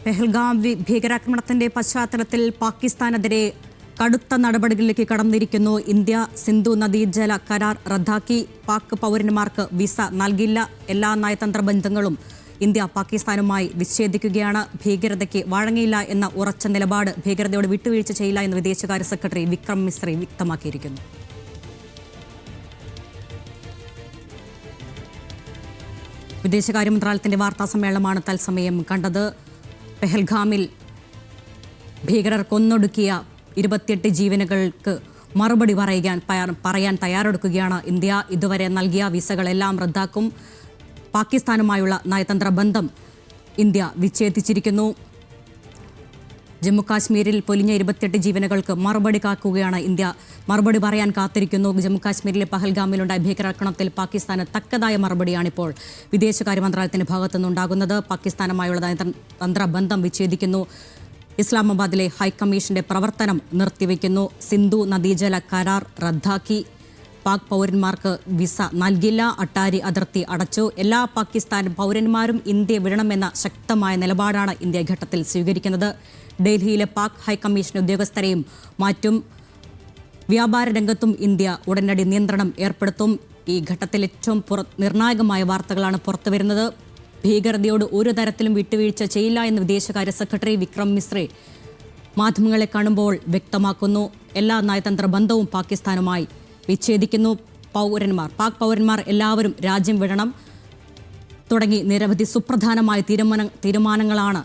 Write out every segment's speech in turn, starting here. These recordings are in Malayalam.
പെഹൽഗാം ഭീകരാക്രമണത്തിന്റെ പശ്ചാത്തലത്തിൽ പാകിസ്ഥാനെതിരെ കടുത്ത നടപടികളിലേക്ക് കടന്നിരിക്കുന്നു ഇന്ത്യ. സിന്ധു നദീജല കരാർ റദ്ദാക്കി. പാക് പൗരന്മാർക്ക് വിസ നൽകില്ല. എല്ലാ നയതന്ത്ര ബന്ധങ്ങളും ഇന്ത്യ പാകിസ്ഥാനുമായി വിച്ഛേദിക്കുകയാണ്. ഭീകരതയ്ക്ക് വഴങ്ങിയില്ല എന്ന ഉറച്ച നിലപാട്, ഭീകരതയോട് വിട്ടുവീഴ്ച ചെയ്യില്ല എന്ന് വിദേശകാര്യ സെക്രട്ടറി വിക്രം മിശ്രി വ്യക്തമാക്കിയിരിക്കുന്നു. വിദേശകാര്യ മന്ത്രാലയത്തിന്റെ വാർത്താ സമ്മേളനമാണ് തത്സമയം കണ്ടത്. പെഹൽഗാമിൽ ഭീകരർ കൊന്നൊടുക്കിയ 28 ജീവനുകൾക്ക് മറുപടി പറയാൻ തയ്യാറെടുക്കുകയാണ് ഇന്ത്യ. ഇതുവരെ നൽകിയ വിസകളെല്ലാം റദ്ദാക്കും. പാകിസ്ഥാനുമായുള്ള നയതന്ത്ര ബന്ധം ഇന്ത്യ വിച്ഛേദിച്ചിരിക്കുന്നു. ജമ്മുകാശ്മീരിൽ പൊലിഞ്ഞ 28 ജീവനുകൾക്ക് മറുപടി കാക്കുകയാണ് ഇന്ത്യ. മറുപടി പറയാൻ കാത്തിരിക്കുന്നു. ജമ്മുകാശ്മീരിലെ പഹൽഗാമിലുണ്ടായ ഭീകരാക്രമണത്തിൽ പാകിസ്ഥാന് തക്കതായ മറുപടിയാണിപ്പോൾ വിദേശകാര്യ മന്ത്രാലയത്തിന്റെ ഭാഗത്തുനിന്നുണ്ടാകുന്നത്. പാകിസ്ഥാനുമായുള്ള നയതന്ത്ര ബന്ധം വിച്ഛേദിക്കുന്നു. ഇസ്ലാമാബാദിലെ ഹൈക്കമ്മീഷന്റെ പ്രവർത്തനം നിർത്തിവെക്കുന്നു. സിന്ധു നദീജല കരാർ റദ്ദാക്കി. പാക് പൗരന്മാർക്ക് വിസ നൽകില്ല. അട്ടാരി അതിർത്തി അടച്ചു. എല്ലാ പാകിസ്ഥാൻ പൗരന്മാരും ഇന്ത്യ വിടണമെന്ന ശക്തമായ നിലപാടാണ് ഇന്ത്യ ഘട്ടത്തിൽ സ്വീകരിക്കുന്നത്. ഡൽഹിയിലെ പാക് ഹൈക്കമ്മീഷൻ ഉദ്യോഗസ്ഥരെയും മാറ്റും. വ്യാപാര രംഗത്തും ഇന്ത്യ ഉടനടി നിയന്ത്രണം ഏർപ്പെടുത്തും. ഈ ഘട്ടത്തിൽ ഏറ്റവും നിർണായകമായ വാർത്തകളാണ് പുറത്തുവരുന്നത്. ഭീകരതയോട് ഒരു തരത്തിലും വിട്ടുവീഴ്ച ചെയ്യില്ല എന്ന് വിദേശകാര്യ സെക്രട്ടറി വിക്രം മിശ്രി മാധ്യമങ്ങളെ കാണുമ്പോൾ വ്യക്തമാക്കുന്നു. എല്ലാ നയതന്ത്ര ബന്ധവും പാകിസ്ഥാനുമായി വിച്ഛേദിക്കുന്നു. പാക് പൗരന്മാർ എല്ലാവരും രാജ്യം വിടണം തുടങ്ങി നിരവധി സുപ്രധാനമായ തീരുമാനങ്ങളാണ്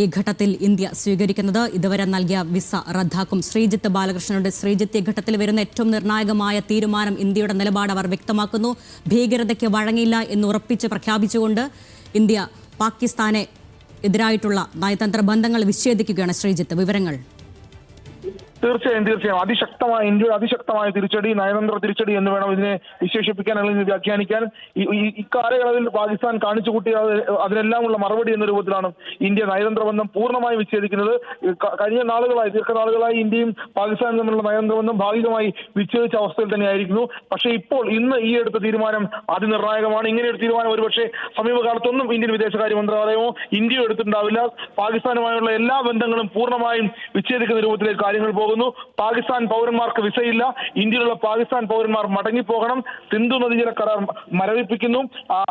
ഈ ഘട്ടത്തിൽ ഇന്ത്യ സ്വീകരിക്കുന്നത്. ഇതുവരെ നൽകിയ വിസ റദ്ദാക്കും. ശ്രീജിത്ത് ബാലകൃഷ്ണനുടെ ശ്രീജിത്ത്, ഈ ഘട്ടത്തിൽ വരുന്ന ഏറ്റവും നിർണായകമായ തീരുമാനം, ഇന്ത്യയുടെ നിലപാട് അവർ വ്യക്തമാക്കുന്നു. ഭീകരതയ്ക്ക് വഴങ്ങില്ല എന്ന് ഉറപ്പിച്ച് പ്രഖ്യാപിച്ചുകൊണ്ട് ഇന്ത്യ പാകിസ്ഥാനെ എതിരായിട്ടുള്ള നയതന്ത്ര ബന്ധങ്ങൾ വിച്ഛേദിക്കുകയാണ്. ശ്രീജിത്ത്, വിവരങ്ങൾ. തീർച്ചയായും ഇന്ത്യയുടെ അതിശക്തമായ തിരിച്ചടി, നയതന്ത്ര തിരിച്ചടി എന്ന് വേണം ഇതിനെ വിശേഷിപ്പിക്കാൻ അല്ലെങ്കിൽ വ്യാഖ്യാനിക്കാൻ. ഇക്കാലയളവിൽ പാകിസ്ഥാൻ കാണിച്ചു കൂട്ടിയ അതിനെല്ലാമുള്ള മറുപടി എന്ന രൂപത്തിലാണ് ഇന്ത്യ നയതന്ത്ര ബന്ധം പൂർണ്ണമായി വിച്ഛേദിക്കുന്നത്. കഴിഞ്ഞ ദീർഘനാളുകളായി ഇന്ത്യയും പാകിസ്ഥാനും തമ്മിലുള്ള നയതന്ത്ര ബന്ധം ഭാഗികമായി വിച്ഛേദിച്ച അവസ്ഥയിൽ തന്നെയായിരിക്കുന്നു. പക്ഷേ ഇന്ന് ഈ എടുത്ത തീരുമാനം അതിനിർണായകമാണ്. ഇങ്ങനെ ഒരു തീരുമാനം ഒരുപക്ഷെ സമീപകാലത്തൊന്നും ഇന്ത്യൻ വിദേശകാര്യ മന്ത്രാലയമോ ഇന്ത്യയോ എടുത്തിട്ടുണ്ടാവില്ല. പാകിസ്ഥാനുമായുള്ള എല്ലാ ബന്ധങ്ങളും പൂർണ്ണമായും വിച്ഛേദിക്കുന്ന രൂപത്തിലേക്ക് കാര്യങ്ങൾ പോകുന്നു. പാകിസ്ഥാൻ പൗരന്മാർക്ക് വിസയില്ല. ഇന്ത്യയിലുള്ള പാകിസ്ഥാൻ പൗരന്മാർ മടങ്ങിപ്പോകണം. സിന്ധു നദീജല കരാർ മരവിപ്പിക്കുന്നു.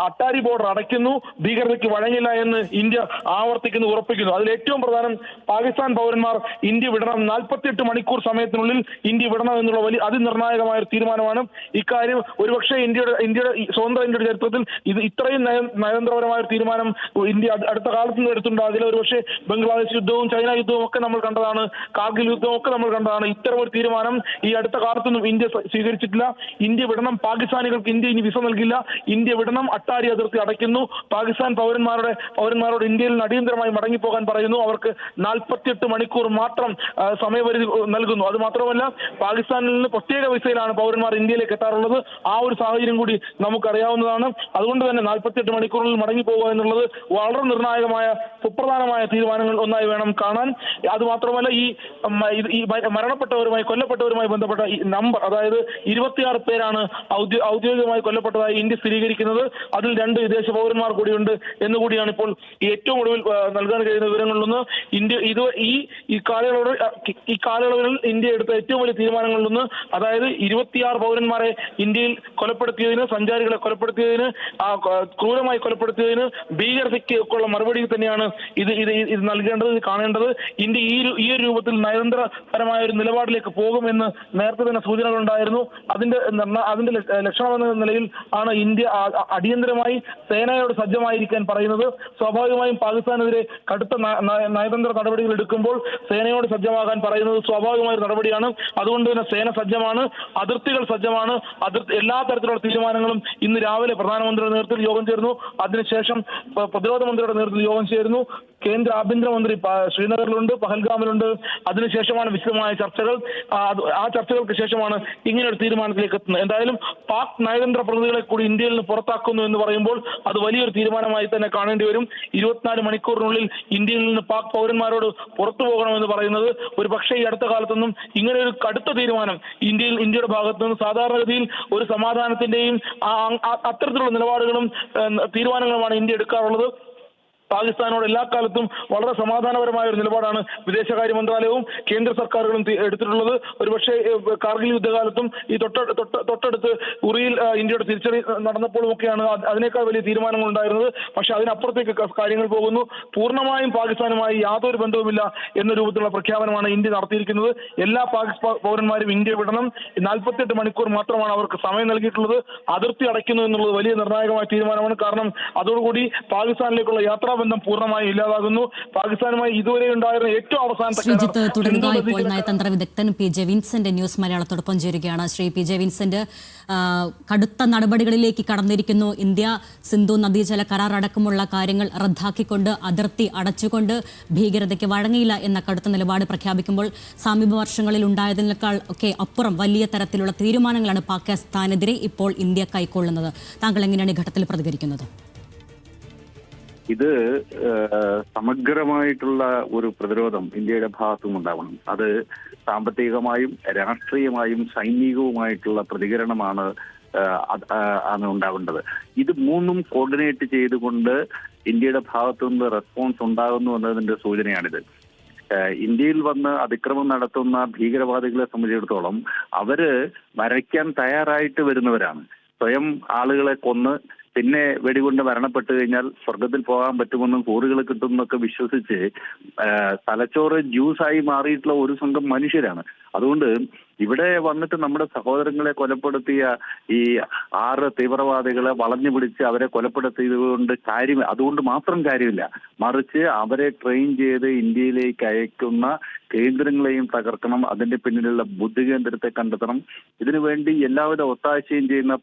അട്ടാരി ബോർഡർ അടയ്ക്കുന്നു. ഭീകരതയ്ക്ക് വഴങ്ങില്ല എന്ന് ഇന്ത്യ ആവർത്തിക്കുന്നു, ഉറപ്പിക്കുന്നു. അതിൽ ഏറ്റവും പ്രധാനം പാകിസ്ഥാൻ പൗരന്മാർ ഇന്ത്യ വിടണം. 48 മണിക്കൂർ സമയത്തിനുള്ളിൽ ഇന്ത്യ വിടണം എന്നുള്ള വലിയ അതിനിർണായകമായ ഒരു തീരുമാനമാണ്. ഇക്കാര്യം ഒരുപക്ഷെ സ്വന്തം ഇന്ത്യയുടെ ചരിത്രത്തിൽ ഇത്രയും നയതന്ത്രപരമായ ഒരു തീരുമാനം ഇന്ത്യ അടുത്ത കാലത്തൊന്നും എടുത്തുണ്ടാകില്ല. ഒരുപക്ഷെ ബംഗ്ലാദേശ് യുദ്ധവും ചൈന യുദ്ധവും ഒക്കെ നമ്മൾ കണ്ടതാണ്. കാർഗിൽ യുദ്ധവും ഒക്കെ നമ്മൾ കണ്ടതാണ്. ഇത്തരം ഒരു തീരുമാനം ഈ അടുത്ത കാലത്തൊന്നും ഇന്ത്യ സ്വീകരിച്ചിട്ടില്ല. ഇന്ത്യ വിടണം. പാകിസ്ഥാനികൾക്ക് ഇന്ത്യ ഇനി വിസ നൽകില്ല. ഇന്ത്യ വിടണം. അട്ടാരി അതിർത്തി അടയ്ക്കുന്നു. പാകിസ്ഥാൻ പൗരന്മാരോട് ഇന്ത്യയിൽ നിന്ന് അടിയന്തരമായി മടങ്ങിപ്പോകാൻ പറയുന്നു. അവർക്ക് 48 മണിക്കൂർ മാത്രം സമയപരിധി നൽകുന്നു. അത് മാത്രമല്ല, പാകിസ്ഥാനിൽ നിന്ന് പ്രത്യേക വിസയിലാണ് പൗരന്മാർ ഇന്ത്യയിലേക്ക് എത്താറുള്ളത്. ആ ഒരു സാഹചര്യം കൂടി നമുക്കറിയാവുന്നതാണ്. അതുകൊണ്ട് തന്നെ 48 മണിക്കൂറിൽ മടങ്ങിപ്പോകുക എന്നുള്ളത് വളരെ നിർണായകമായ സുപ്രധാനമായ തീരുമാനങ്ങൾ ഒന്നായി വേണം കാണാൻ. അത് മാത്രമല്ല, ഈ മരണപ്പെട്ടവരുമായി കൊല്ലപ്പെട്ടവരുമായി ബന്ധപ്പെട്ട ഈ നമ്പർ, അതായത് 26 പേരാണ് ഔദ്യോഗികമായി കൊല്ലപ്പെട്ടതായി ഇന്ത്യ സ്ഥിരീകരിക്കുന്നത്. അതിൽ 2 വിദേശ പൗരന്മാർ കൂടിയുണ്ട് എന്നുകൂടിയാണ് ഇപ്പോൾ ഏറ്റവും ഒടുവിൽ നൽകാൻ കഴിയുന്ന വിവരങ്ങളിലൊന്ന്. ഇന്ത്യ ഈ കാലയളവിൽ ഇന്ത്യ എടുത്ത ഏറ്റവും വലിയ തീരുമാനങ്ങളിലൊന്ന്, അതായത് 26 പൗരന്മാരെ ഇന്ത്യയിൽ കൊലപ്പെടുത്തിയതിന്, സഞ്ചാരികളെ കൊലപ്പെടുത്തിയതിന്, ക്രൂരമായി കൊലപ്പെടുത്തിയതിന് ഭീകരതയ്ക്ക് ഒക്കെയുള്ള മറുപടി തന്നെയാണ് ഇത് നൽകേണ്ടത്, ഇത് കാണേണ്ടത്. ഇന്ത്യ ഈ ഒരു രൂപത്തിൽ നയതന്ത്രപരമായ ഒരു നിലപാടിലേക്ക് പോകുമെന്ന് നേരത്തെ തന്നെ സൂചനകളുണ്ടായിരുന്നു. അതിന്റെ ലക്ഷണമെന്ന നിലയിൽ ആണ് ഇന്ത്യ അടിയന്തരമായി സേനയോട് സജ്ജമായിരിക്കാൻ പറയുന്നത്. സ്വാഭാവികമായും പാകിസ്ഥാനെതിരെ കടുത്ത നയതന്ത്ര നടപടികൾ എടുക്കുമ്പോൾ സേനയോട് സജ്ജമാകാൻ പറയുന്നത് സ്വാഭാവികമായ ഒരു നടപടിയാണ്. അതുകൊണ്ട് തന്നെ സേന സജ്ജമാണ്, അതിർത്തികൾ സജ്ജമാണ്. എല്ലാ തരത്തിലുള്ള തീരുമാനങ്ങളും ഇന്ന് രാവിലെ പ്രധാനമന്ത്രിയുടെ നേതൃത്വത്തിൽ യോഗം ചേർന്നു. അതിനുശേഷം പ്രതിരോധ മന്ത്രിയുടെ നേതൃത്വത്തിൽ യോഗം ചേരുന്നു. കേന്ദ്ര ആഭ്യന്തരമന്ത്രി ശ്രീനഗറിലുണ്ട്, പഹൽഗാമിലുണ്ട്. അതിനുശേഷമാണ് വിശദമായ ചർച്ചകൾ. ആ ചർച്ചകൾക്ക് ശേഷമാണ് ഇങ്ങനെ ഒരു തീരുമാനത്തിലേക്ക് എത്തുന്നത്. എന്തായാലും പാക് നയതന്ത്ര പ്രതിനിധികളെ കൂടി ഇന്ത്യയിൽ നിന്ന് പുറത്താക്കുന്നു എന്ന് പറയുമ്പോൾ അത് വലിയൊരു തീരുമാനമായി തന്നെ കാണേണ്ടി വരും. 24 മണിക്കൂറിനുള്ളിൽ ഇന്ത്യയിൽ നിന്ന് പാക് പൗരന്മാരോട് പുറത്തു പോകണമെന്ന് പറയുന്നത് ഒരു പക്ഷേ ഈ അടുത്ത കാലത്തൊന്നും ഇങ്ങനെ ഒരു കടുത്ത തീരുമാനം ഇന്ത്യയുടെ ഭാഗത്തു നിന്ന് സാധാരണഗതിയിൽ ഒരു സമാധാനത്തിന്റെയും അത്തരത്തിലുള്ള നിലപാടുകളും തീരുമാനങ്ങളുമാണ് ഇന്ത്യ എടുക്കാറുള്ളത്. പാകിസ്ഥാനോട് എല്ലാ കാലത്തും വളരെ സമാധാനപരമായ ഒരു നിലപാടാണ് വിദേശകാര്യ മന്ത്രാലയവും കേന്ദ്ര സർക്കാരുകളും എടുത്തിട്ടുള്ളത്. ഒരുപക്ഷെ കാർഗിൽ യുദ്ധകാലത്തും ഈ തൊട്ടടുത്ത് ഉറിയിൽ ഇന്ത്യയുടെ തിരിച്ചടി നടന്നപ്പോഴുമൊക്കെയാണ് അതിനേക്കാൾ വലിയ തീരുമാനങ്ങൾ ഉണ്ടായിരുന്നത്. പക്ഷെ അതിനപ്പുറത്തേക്ക് കാര്യങ്ങൾ പോകുന്നു. പൂർണ്ണമായും പാകിസ്ഥാനുമായി യാതൊരു ബന്ധവുമില്ല എന്ന രൂപത്തിലുള്ള പ്രഖ്യാപനമാണ് ഇന്ത്യ നടത്തിയിരിക്കുന്നത്. എല്ലാ പാകിസ്ഥാൻ പൗരന്മാരും ഇന്ത്യ വിടണം. 48 മണിക്കൂർ മാത്രമാണ് അവർക്ക് സമയം നൽകിയിട്ടുള്ളത്. അതിർത്തി അടയ്ക്കുന്നു എന്നുള്ളത് വലിയ നിർണായകമായ തീരുമാനമാണ്. കാരണം അതോടുകൂടി പാകിസ്ഥാനിലേക്കുള്ള യാത്രാബന്ധം പൂർണ്ണമായും ഇല്ലാതാകുന്നു. പാകിസ്ഥാനുമായി ഇതുവരെ ഉണ്ടായിരുന്ന ഏറ്റവും ശ്രീജിത്ത് തുടരുക. ഇപ്പോൾ നയതന്ത്ര വിദഗ്ധൻ പി ജെ വിൻസെന്റ് ന്യൂസ് മലയാളത്തോടൊപ്പം ചേരുകയാണ്. ശ്രീ പി ജെ വിൻസെന്റ്, കടുത്ത നടപടികളിലേക്ക് കടന്നിരിക്കുന്നു ഇന്ത്യ. സിന്ധു നദീജല കരാർ അടക്കമുള്ള കാര്യങ്ങൾ റദ്ദാക്കിക്കൊണ്ട്, അതിർത്തി അടച്ചുകൊണ്ട് ഭീകരതയ്ക്ക് വഴങ്ങിയില്ല എന്ന കടുത്ത നിലപാട് പ്രഖ്യാപിക്കുമ്പോൾ സമീപ വർഷങ്ങളിൽ ഉണ്ടായതിനേക്കാൾ ഒക്കെ അപ്പുറം വലിയ തരത്തിലുള്ള തീരുമാനങ്ങളാണ് പാകിസ്ഥാനെതിരെ ഇപ്പോൾ ഇന്ത്യ കൈക്കൊള്ളുന്നത്. താങ്കൾ എങ്ങനെയാണ് ഈ ഘട്ടത്തിൽ പ്രതികരിക്കുന്നത്? ഇത് സമഗ്രമായിട്ടുള്ള ഒരു പ്രതിരോധം ഇന്ത്യയുടെ ഭാഗത്തും ഉണ്ടാവണം. അത് സാമ്പത്തികമായും രാഷ്ട്രീയമായും സൈനികവുമായിട്ടുള്ള പ്രതികരണമാണ് ഉണ്ടാവേണ്ടത്. ഇത് മൂന്നും കോർഡിനേറ്റ് ചെയ്തുകൊണ്ട് ഇന്ത്യയുടെ ഭാഗത്തു നിന്ന് റെസ്പോൺസ് ഉണ്ടാകുന്നു എന്നതിന്റെ സൂചനയാണിത്. ഇന്ത്യയിൽ വന്ന് അതിക്രമം നടത്തുന്ന ഭീകരവാദികളെ സംബന്ധിച്ചിടത്തോളം അവര് മരിക്കാൻ തയ്യാറായിട്ട് വരുന്നവരാണ്. സ്വയം ആളുകളെ കൊന്ന് പിന്നെ വെടികൊണ്ട് മരണപ്പെട്ടു കഴിഞ്ഞാൽ സ്വർഗത്തിൽ പോകാൻ പറ്റുമെന്നും കൂറുകൾ കിട്ടുമെന്നൊക്കെ വിശ്വസിച്ച് തലച്ചോറ് ജ്യൂസായി മാറിയിട്ടുള്ള ഒരു സംഘം മനുഷ്യരാണ്. അതുകൊണ്ട് ഇവിടെ വന്നിട്ട് നമ്മുടെ സഹോദരങ്ങളെ കൊലപ്പെടുത്തിയ ഈ 6 തീവ്രവാദികളെ വളഞ്ഞു പിടിച്ച് അവരെ കൊലപ്പെടുത്തിയത് അതുകൊണ്ട് മാത്രം കാര്യമില്ല. മറിച്ച് അവരെ ട്രെയിൻ ചെയ്ത് ഇന്ത്യയിലേക്ക് അയക്കുന്ന കേന്ദ്രങ്ങളെയും തകർക്കണം. അതിന്റെ പിന്നിലുള്ള ബുദ്ധി കേന്ദ്രത്തെ കണ്ടെത്തണം. ഇതിനുവേണ്ടി എല്ലാവിധ ഒത്താശയും ചെയ്യുന്ന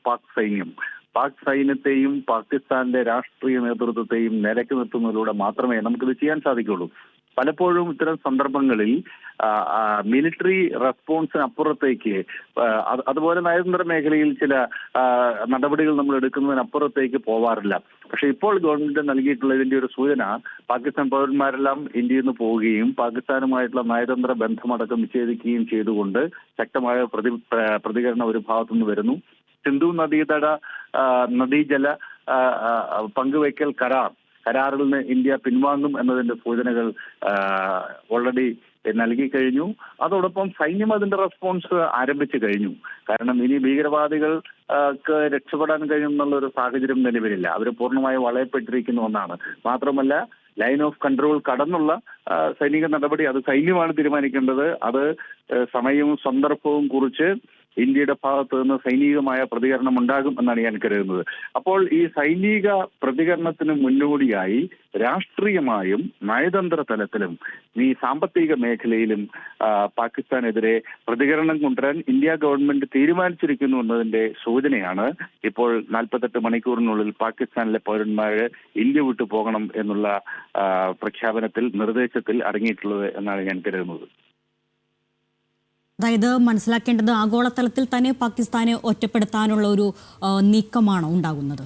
പാക് സൈന്യത്തെയും പാകിസ്ഥാന്റെ രാഷ്ട്രീയ നേതൃത്വത്തെയും നിലയ്ക്ക് നിർത്തുന്നതിലൂടെ മാത്രമേ നമുക്കിത് ചെയ്യാൻ സാധിക്കുള്ളൂ. പലപ്പോഴും ഇത്തരം സന്ദർഭങ്ങളിൽ മിലിറ്ററി റെസ്പോൺസിന് അപ്പുറത്തേക്ക്, അതുപോലെ നയതന്ത്ര മേഖലയിൽ ചില നടപടികൾ നമ്മൾ എടുക്കുന്നതിനപ്പുറത്തേക്ക് പോവാറില്ല. പക്ഷെ ഇപ്പോൾ ഗവൺമെന്റ് നൽകിയിട്ടുള്ള ഇതിന്റെ ഒരു സൂചന പാകിസ്ഥാൻ പൗരന്മാരെല്ലാം ഇന്ത്യയിൽ നിന്ന് പോവുകയും പാകിസ്ഥാനുമായിട്ടുള്ള നയതന്ത്ര ബന്ധമടക്കം വിച്ഛേദിക്കുകയും ചെയ്തുകൊണ്ട് ശക്തമായ പ്രതികരണം ഒരു ഭാഗത്തുനിന്ന് വരുന്നു. സിന്ധു നദീജല പങ്കുവയ്ക്കൽ കരാറിൽ നിന്ന് ഇന്ത്യ പിൻവാങ്ങും എന്നതിന്റെ സൂചനകൾ ഓൾറെഡി നൽകി കഴിഞ്ഞു. അതോടൊപ്പം സൈന്യം അതിന്റെ റെസ്പോൺസ് ആരംഭിച്ചു കഴിഞ്ഞു. കാരണം ഇനി ഭീകരവാദികൾക്ക് രക്ഷപ്പെടാൻ കഴിയുമെന്നുള്ള ഒരു സാഹചര്യം നിലവിലില്ല. അവർ പൂർണ്ണമായി വളയപ്പെട്ടിരിക്കുന്ന ഒന്നാണ്. മാത്രമല്ല ലൈൻ ഓഫ് കൺട്രോൾ കടന്നുള്ള സൈനിക നടപടി അത് സൈന്യമാണ് തീരുമാനിക്കേണ്ടത്. അത് സമയവും സന്ദർഭവും കുറിച്ച് ഇന്ത്യയുടെ ഭാഗത്ത് നിന്ന് സൈനികമായ പ്രതികരണം ഉണ്ടാകും എന്നാണ് ഞാൻ കരുതുന്നത്. അപ്പോൾ ഈ സൈനിക പ്രതികരണത്തിന് മുന്നോടിയായി രാഷ്ട്രീയമായും നയതന്ത്ര തലത്തിലും ഈ സാമ്പത്തിക മേഖലയിലും പാകിസ്ഥാനെതിരെ പ്രതികരണം കൊണ്ടുവരാൻ ഇന്ത്യ ഗവൺമെന്റ് തീരുമാനിച്ചിരിക്കുന്നു എന്നതിന്റെ സൂചനയാണ് ഇപ്പോൾ 48 മണിക്കൂറിനുള്ളിൽ പാകിസ്ഥാനിലെ പൗരന്മാര് ഇന്ത്യ വിട്ടു പോകണം എന്നുള്ള നിർദ്ദേശത്തിൽ അടങ്ങിയിട്ടുള്ളത് എന്നാണ് ഞാൻ കരുതുന്നത്. അതായത് മനസ്സിലാക്കേണ്ടത് ആഗോളതലത്തിൽ തന്നെ പാകിസ്ഥാനെ ഒറ്റപ്പെടുത്താനുള്ള ഒരു നീക്കമാണോ ഉണ്ടാകുന്നത്?